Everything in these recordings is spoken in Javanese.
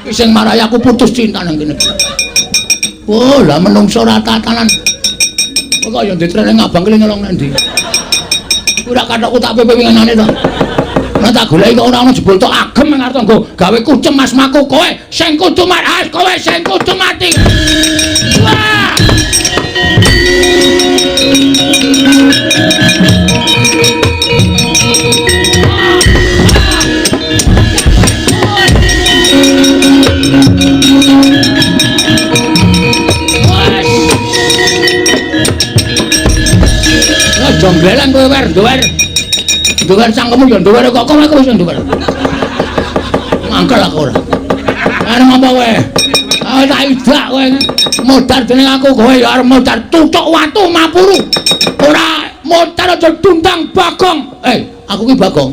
Ki sing marai aku putus cinta nang kene. Oh, lah menungso ora tatanan. Kok kaya ditrening abang kene nyolong nang ndi? Ora kathokku tak pepe winginane to. Nek tak goleki kok ora ana jebul tok agem nang arep nggo gawe kucem masmaku kowe sing kudu mati. Kowe sing kudu mati. Wah! Jomblelan kowe duwer cangkemmu yo duwer kok kowe wis duwer. Mangkel aku ora. Arep apa kowe? Ah tak idak kowe. Modar dening aku kowe ya arep modar tutuk watu mapuru. Ora modar aja tundang Bagong. Aku ki Bagong.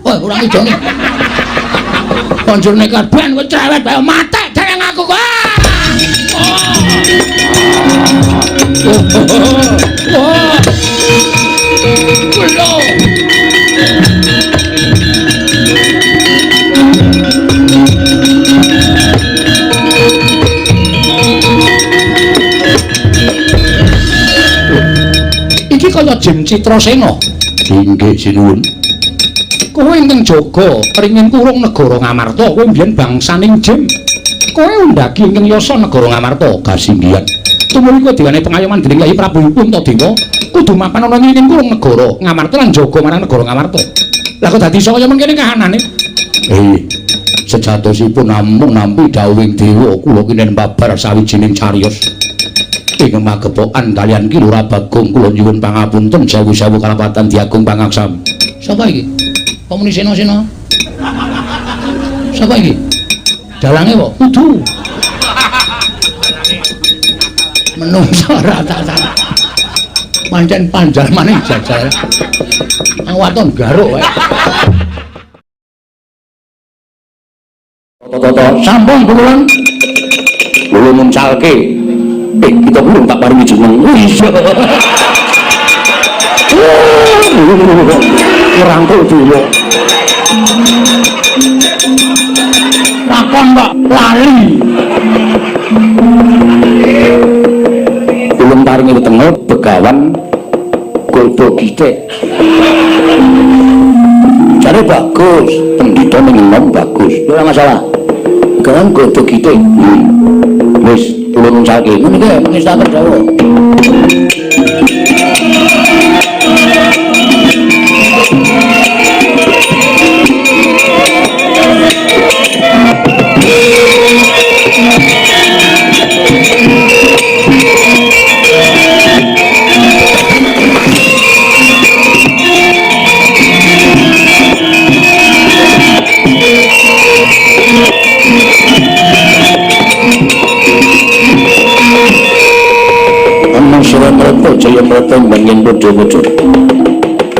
Woi, ora ngidoni. Banjur nekat ben kowe cerewet bae matek dening aku kowe. Oh. Kulo. Iki kaya Jim Citrasena. Inggih sinuwun. Kowe ingkang jaga ringin kurung negara Ngamarta, kowe mbiyen bangsaning Jim. Kowe undhagi ingkang yasa negara Ngamarta kasinggihan. Tumuli kowe diwane pengayoman dening Kyai Prabu Puntadewa kudu mapan ana ning kurung negara Ngamarta lan jaga marang negara Ngamarta. Lah kok dadi iso kaya mengkene kahanane? Sejatosipun namung dawuhing dewa kula kinen babar sawijining cariyos. Ing magepokan kaliyan Ki Lurah Bagong kula nyuwun pangapunten sewu-sewu kalapatan diagung pangaksam. Sapa iki? Pemuni Sena-sena. Sapa iki? Dalange kok kudu. Menungso ora tatan. Pancen panjal maning jajal. Waton garuk wae. Toto sambung kula. Kula muncalke. Kita belum tak paringi jeneng. Iya. Rangkul dulu. Lakon kok lali. Belum paringi wetenge Begawan Godo Githik. Jare bagus, pendhita ning enom bagus. Ora masalah. Begawan Godo Githik. Wis kula nuncalke ngene iki mengista dawuh. Jayamrata manggen bodho-bodho.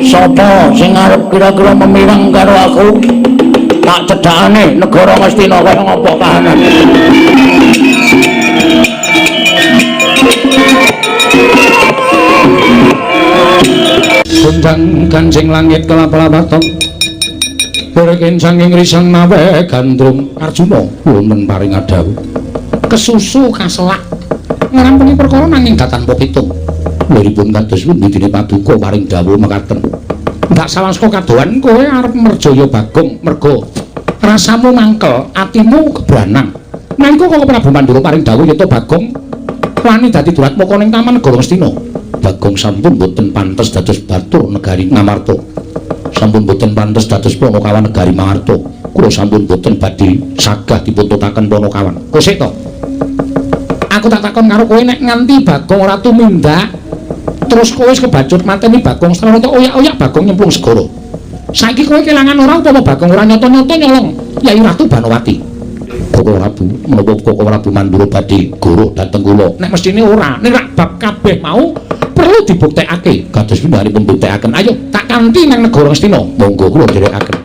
Sapa sing arep kira-kira memirang karo aku? Tak cedhakane negara Ngastina kaya ngapa kahanan. Undang kancing langit kelap-lapaton. Berken sanging risang nawe gandrung Arjuna wonten paring adhawu. Kesusu kaselak ngrampungi perkara nanging datan pitung. Liripun kados pundi dene paduka paring dawuh mekaten. Ndak sawangska kadohan kowe arep merjaya Bagong merga rasamu mangkel, atimu kebranang. Mangko kok Prabu Pandura paring dawuh yata Bagong wani dadi duratmaka ning taman negara Ngastina. Bagong sampun boten pantes dados batur negari Ngamarta. Sampun boten pantes dados Panakawan negari Ngamarta. Kula sampun boten badhe sagah dipuntutaken Panakawan. Kosek to. Aku tak takon karo kowe nek nganti Bagong ora tumindak terus kowe wis kebacut mateni Bagong Stranata oyak-oyak Bagong nyemplung segara. Saiki kowe kelangan ora utawa Bagong ora nyoto-nyoto nyolong Yai Ratu Banowati. Koko Prabu menapa Koko Prabu Mandura badhe goro dhateng kula? Nek mestine ora, nek rak bab kabeh mau perlu dibuktekake. Kados pindhanipun buktekaken. Ayo tak kanthi nang negara Ngastina. Monggo kula dherekaken.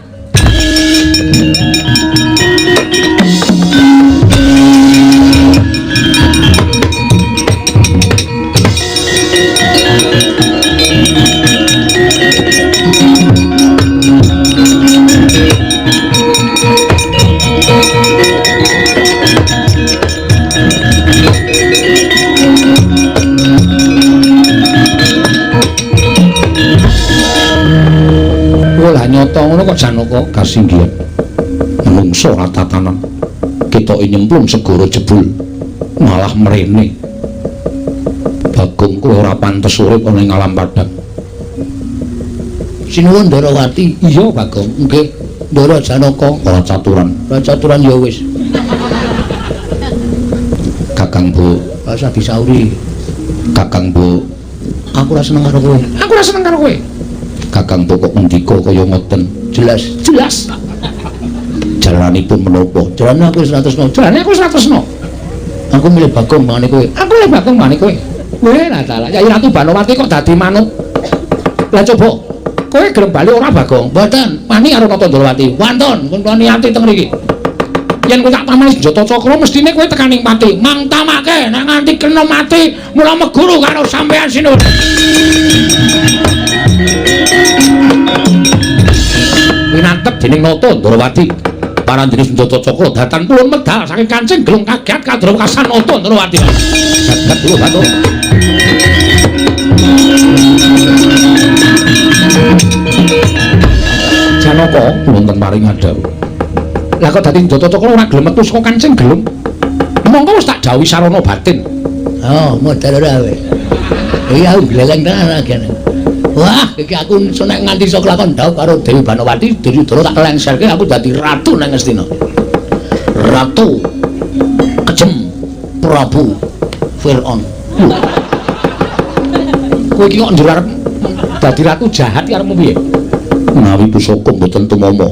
kasinggihan menungso ora tatanan ketoke nyemplung segara jebul malah mrene Bagong kowe ora pantes urip ana ing alam padang. Sinuwun Ndarawati. Iya Bagong nggih Ndara Janaka ora caturan ya wis Kakang Bu asa disauri Kakang Bu aku ora seneng karo kowe Kakang Bu kok ngendika kaya ngoten jelas jalanipun menapa jalane aku wis ratesno aku milih Bagong mangane kowe kowe lah dalah Nyai Ratu Banowati kok dadi manut lah coba kowe gelem bali ora Bagong mboten mani karo Nata Ndrawati wonten kula niati teng mriki yen kowe tak tamani senjata cakra mestine kowe tekaning mati mangtamake nek nganti kena mati mula meguru karo sampeyan Sinuwun winantep dening Nata Ndrawati parandene senjata cakra datan pulun medal saking kancing gelung kaget kadrawakasan Nata Ndrawati saged kula bantu Janaka wonten maring adhawu lah kok dadi senjata cakra ora gelem metu saka kancing gelung mongko wis tak dawuhi sarana batin modal ora wae iya gleleng tenan agene wah iki aku nek nganti iso kelakon ndawuh karo Dewi Banowati Duryudana tak lengserke aku dadi ratu nang Ngastina ratu kejem Prabu Firaun kowe iki kok njur arep dadi ratu jahat iki arepmu piye menawi pusaka mboten tumama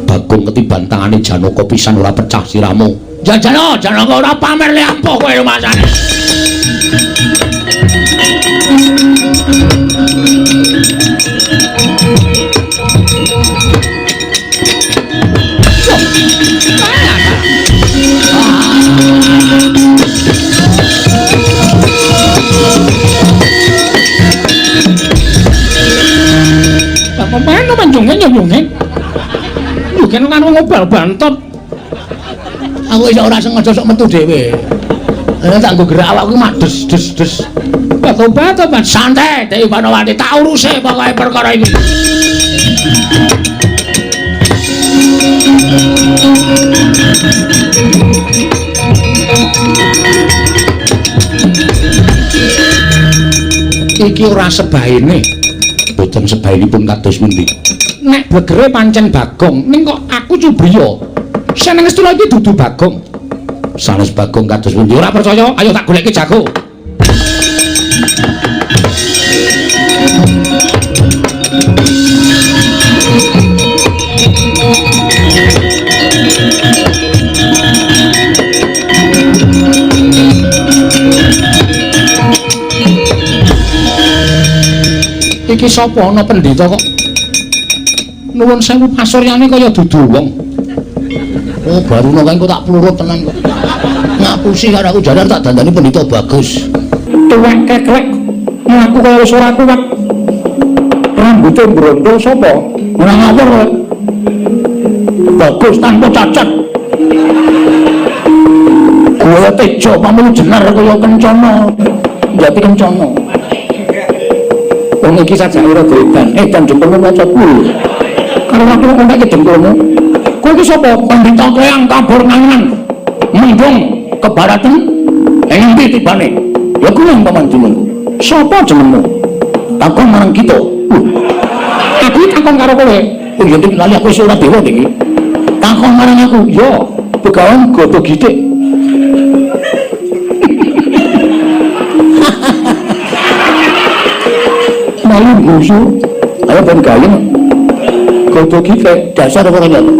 Bagong ketiban tangane Janaka pisan ora pecah siramu Janaka ora pamer le ampuh kowe rumasane Pemain nyungin kan ngobal bantot aku iso ora sengaja sok metu dhewe tak nggo gerak awakku mak des obat santai Dewi Banowati tak uruse pokoke perkara iki iki ora sebaine boten sebainipun kados pundi nek begere pancen Bagong ning kok aku Cubriya seneng Ngastina iki dudu Bagong sanes Bagong kados pundi ora percaya ayo tak goleki jago iki sapa ana pendeta kok nuwun sewu pasuryane kaya dudu wong baru nang kok tak plurut tenan kok ngapusi karo aku jaran tak dandani pendeta bagus tuwek keklek ngaku kaya wis ora kuat rambute brondol sapa ora ngawur bagus tanpa cacat kaya tejo pamulu jenar kaya kencana jati kencana wong iki sajake ora edan jempolmu maca kuwi karo aku kok tak jempolmu kowe iki sapa pendeta kayang kabur ngangan mendung ke baratan endi tibane ya kuwi paman jenengku sapa jenengmu takon marang kita aku takon karo kowe oh ya lali aku wis ora dewa iki takon marang aku ya begawan goto gitik malu gusu ayo ben gayeng goto gitik dasar ora ngerti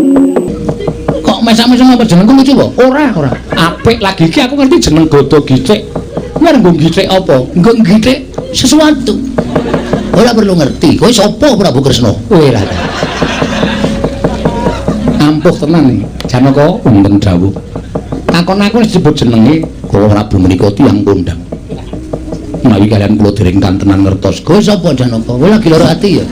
kok mesak-mesak apa jenengku lucu kok ora apik lagi iki aku ngerti jeneng goto gitik nggo gitik apa nggo gitik sesuatu ora perlu ngerti kowe sapa Prabu Kresna kowe ra ampuh tenan iki Janaka wonten dawuh takon aku disebut jenenge kula Prabu menika tiyang kondang menawi kalian kula dereng kantenan ngertos kowe sapa Janaka kowe lagi lara ati ya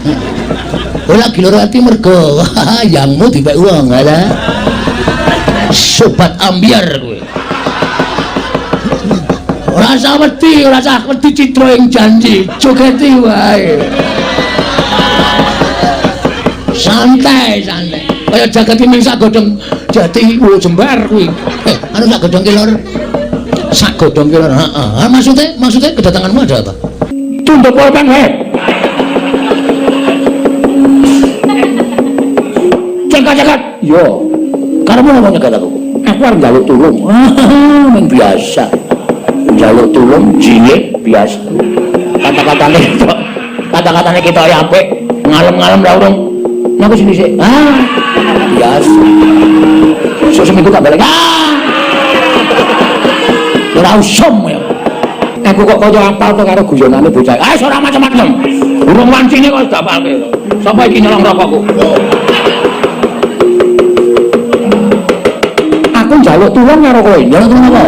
kowe lagi lara ati mergo yangmu dipek wong ala sobat ambiar kowe ora usah wedi citra ing janji jogeti wae santai kaya jagat timing sak godhong jati jembar kuwi. Anu sak godhong kilor. Sak godhong kilor. Heeh. Maksudnya kedatanganmu ada apa? Tunduk polpen wae. Cekat. Yo. Karepmu apa nyegat aku? Aku arep njaluk tulung. Men biasa. Njaluk tulung cilik biasa. Kata-katane kita ya apik. Ngalem-ngalem ra urung. Napa sini sik? Biasa. Sok seminggu tak balik. Ora usum ya. Aku kok kaya apal to karo guyonane bocah. Ora macam-macam. Urung wancine kok tak apalke. Sapa iki nyolong rokokku? Aku njaluk tulung karo kowe. Njaluk tulung apa?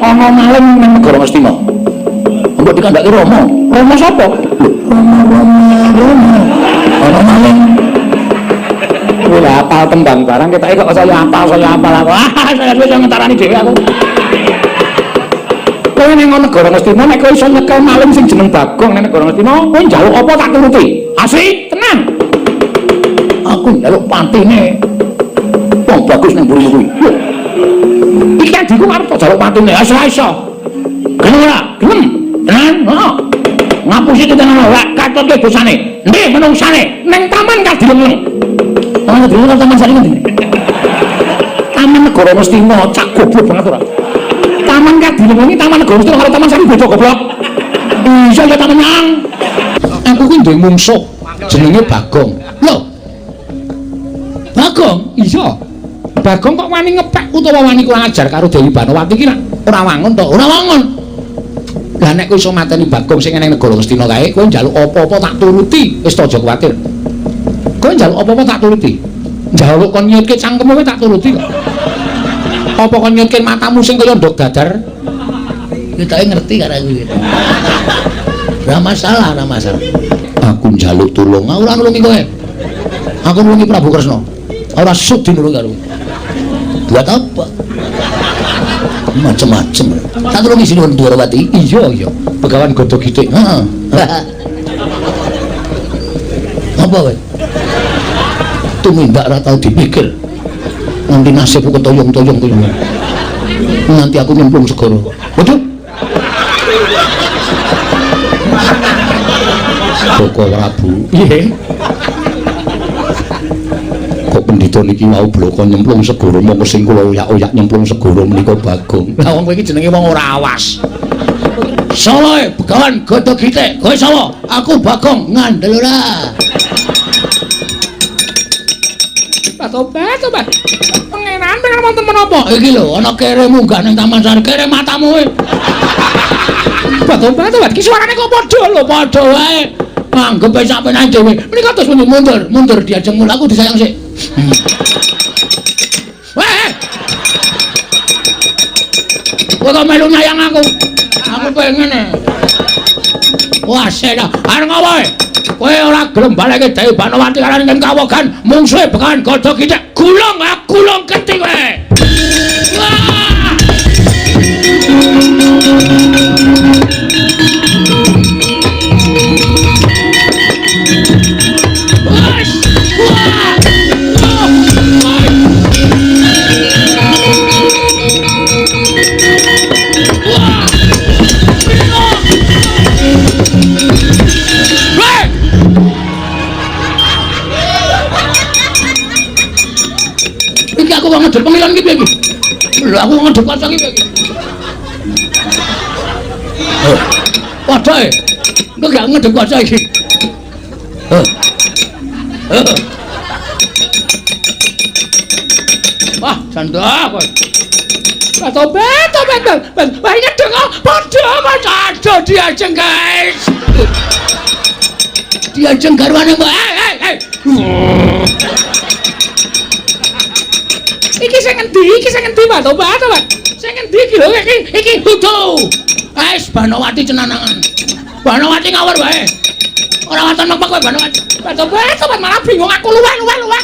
Ana maling nang negara Ngastina. Mbok dikandhake Rama. Rama sapa? Rama. Ana maling. Kowe apal tembang barang ketake kok saya apal aku. Saya wis ngentarani dhewe aku. Kowe ning negara Ngastina nek kowe iso nyekel maling sing jeneng Bagong ning negara Ngastina, kowe njaluk apa tak turuti? Asli, tenan. Aku njaluk patine. Wong bagus ning mburi kuwi. Iki adiku arep njaluk patine, ora iso. Gelem ora? Gelem. Tenan? Heeh. Ngapusi tenan ora katutke dosane. Nggih, menungsane ning taman kadileng. Taman kadileng taman sari ngendi? Taman negara Ngastina cak goblok banget ora. Taman kadileng iki taman negara Ngastina karo taman sari beda goblok. Iya ya taman yang. Aku kuwi duwe mungsuh jenenge Bagong. Lho. Bagong? Iya. Bagong kok wani ngepek utawa wani kurang ajar karo Dewi Banowati iki ora wangun to? Ora wangun. Lah nek kowe iso mateni Bagong sing ning negara Ngastina kae, kowe njaluk apa-apa tak turuti. Wis aja kuwatir. Kowe njaluk apa-apa tak turuti. Njaluk kon nyutke cangkemmu kowe tak turuti kok. Apa kon nyutke matamu sing kaya ndok dadar? Ketake ngerti karo aku iki. Ora masalah. Aku njaluk tulung, ora nulungi kowe. Aku nulungi Prabu Kresna. Ora sudi nulung karo. Buat apa? Macem-macem. Tak tulungi Sinuwun Dwarawati. Iya. Begawan Godho Gitik. Heeh. Apa kowe? Tumindak ora tau dipikir. Nanti nasibku ketoyong-toyong kuwi. Nanti aku nyemplung segara. Waduh. Joko Prabu. Piye? Kok pendhita niki mau bloko nyemplung segara mongko sing kula oyak-oyak nyemplung segara menika Bagong. Lah wong kowe iki jenenge wong ora awas. Salah Begawan Godho Gitik. Kowe sapa? Aku Bagong ngandel ora. Tobat. Pengenan pengen wonten menapa? Iki lho ana kere munggah ning Taman Sari. Kere matamu kowe. Tobat. Ki suarane kok padha wae. Anggep ae sampeyan dhewe. Menika terus mundur diajeng mul aku disayang sik. Weh. Kowe kok melu nyayang aku. Aku pengen. Wah, seda. Arep ngopo? Kowe ora gelem baleke Dewi Banowati karo ning kawogan mungsuhe Begawan Godho Gitik. Gulung genti kowe. Wah! Aku ngedep pemilihan iki piye iki? Lho aku ngedep kacang iki piye iki? Padha e. Engko gak ngedep kacang iki. Wah, sandah kowe. Tobat. Wah, ini dengar padha diajeng guys. Diajeng garwane mbok. Hei. Iki sing endi, Pak? Tobat. Sing endi iki lho iki dudu. Wis Banowati cenanangan. Banowati ngawur wae. Ora wonten apa kowe Banowati. Tobat malah bingung aku luweh.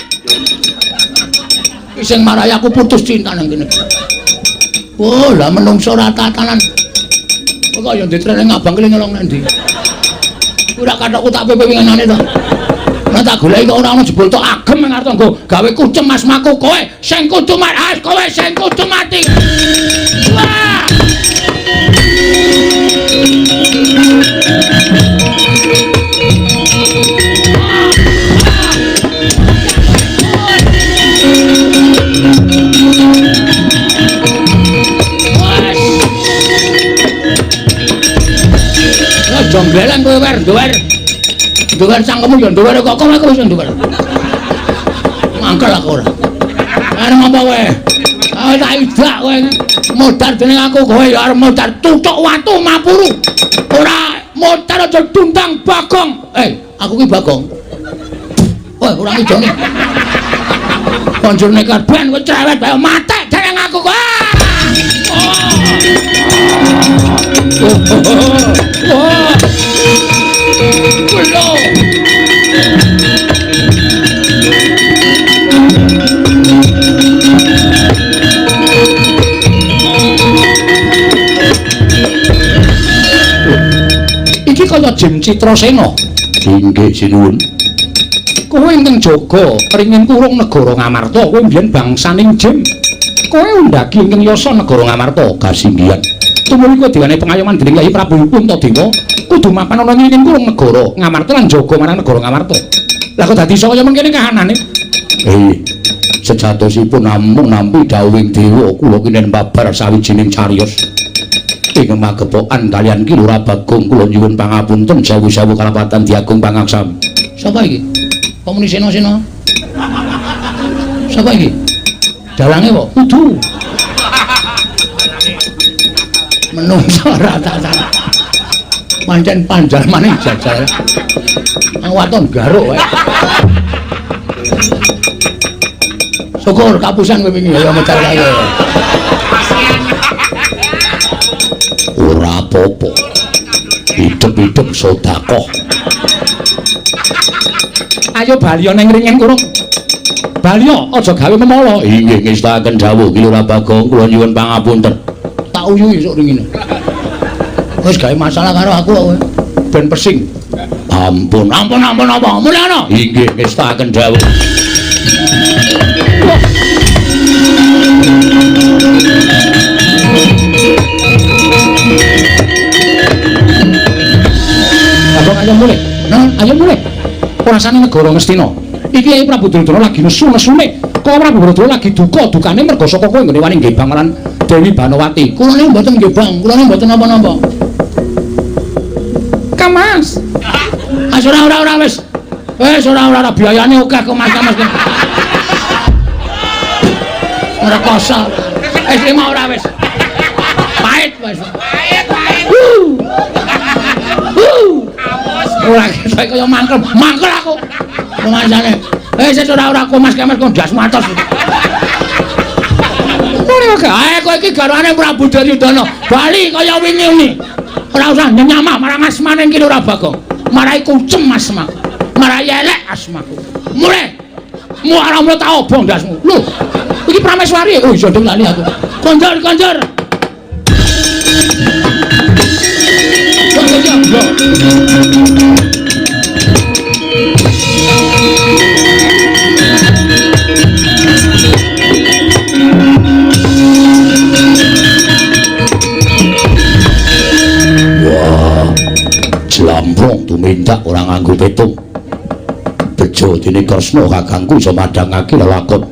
Iki sing marahi aku putus cinta nang kene. Oh, lah menungso ora tatanan. Kok kaya ditreneng abang kene nyolong nang ndi? Ora kathokku tak pepe winganane to. Nek tak goleki kok ora ana jebul tok agem nang arep nggo gawe kucem asmaku kowe sing kudu mati. Kowe sing kudu mati. Wah! Jonggleleng kowe duwer. Duwer cangkemmu ya duwer kok kowe wis duwer. Mangkel aku ora. Arep ngopo kowe? Tak idak kowe. Modar dening aku kowe ya arep modar tutuk watu mapuru. Ora modar aja tundang Bagong. Aku ki Bagong. Ora ngidoni. Konjur nekat ben kowe cerewet bae mate dening aku kowe. Iki kaya Jim Citrasena. Inggih sinuwun. Kowe ingkang jaga ringin kurung negara Ngamarta, kowe mbiyen bangsaning Jim. Kowe undhagi ingkang yasa negara Ngamarta kasinggihan. Tumuli kowe diwane pengayoman dening Kyai Prabu Puntadewa, kudu mapan ana ing kurung negara Ngamarta lan jaga marang negara Ngamarta. Lah kok dadi iso kaya mengkene kahanane? Sejatosipun namung nampi dawuhing dewa kula kinen babar sawijining cariyos. Ing magepokan kaliyan Ki Lurah Bagong kula nyuwun pangapunten sewu-sewu kalapatan diagung pangaksami. Sapa iki? Komuni Sena-sena. Sapa iki? Dalange kok kudu. Menungso rata-rata. Pancen panjal maning jajal. Waton garuk wae. Syukur kapusan kowe wingi ya medal kae. Ora apa-apa. Hidup-hidup sedekah. Ayo Balya ning ringing kurung. Balya aja gawe memala. Inggih ngestaken dawuh Ki Lurah Bagong kula nyuwun pangapunten. Tak uyuhi sok ringine. Wis gawe masalah karo aku kowe. Ben pesing. Ampun apa? Mulya ana. Inggih ngestaken dawuh. Abang ayo mulih. Ayo mulih. Rasane negara Ngastina. Iki Kyai Prabu Duryudana lagi nesu-nesune. Kok Prabu Duryudana lagi duka-dukane merga saka kowe nggone wani nggibang lan Dewi Banowati. Kulane mboten nggibang, kulane mboten napa-napa. Kamas. Ora wis. Wis ora biayane akeh kok Mas. Ora kosong. Wis lima ora wis. Pahit wis. Ora kaya mangkel aku. Rumasane. Wis ora komas kemas kok ndas matos. Ora kok kowe iki garwane Prabu Duryudana. Bali kaya wingi-wingi. Ora usah nyamah marang asmane Ki Lurah Bagong. Marai kucem asmaku. Marai elek asmaku. Mulih. Muaramu tak obong ndasmu. Lho, iki Prameswari. Oh iya ndang lali aku. Konjor. Wah, jlambrong tumindak ora nganggo petung. Bejo dene Kresna kakangku iso madhangake lelakon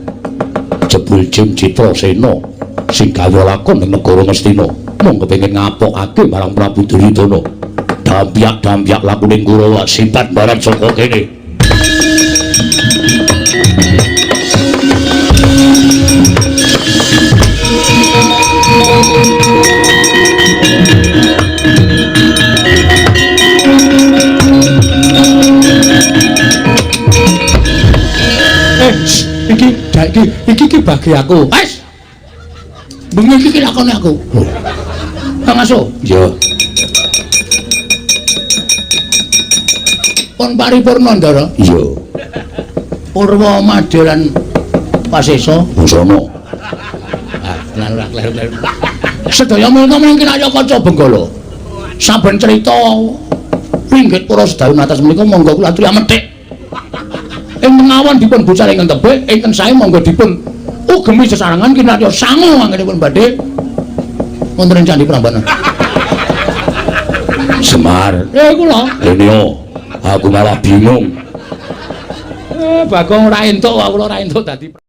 jebul Jim Citrasena sing gawe lakon ing negara Ngastina. Mung kepengin ngapokake marang Prabu Duryudana. Dampiak lakuning Kurawa simpat barat saka kene. Iki bagi aku. Wes. Bengi iki lakone aku. Kang Aso. Iya. Pun paripurna Ndara. Iya. Purwa Madyaran Pasesa. Sono. Lan kleru. Sedaya mulya mungkin ayo kaca Benggala. Saben cerita ringgit para sedayun atas menika monggo kula aturi amethik. ingkang awan dipun bucal ingkang tebih ingkang sae monggo dipun ugemi sesarengan kinarya sangu anggenipun badhe wonten ing Candi Prambanan. Semar. Kula. Lenio, aku malah bingung. Bagong ora entuk kula ora entuk dadi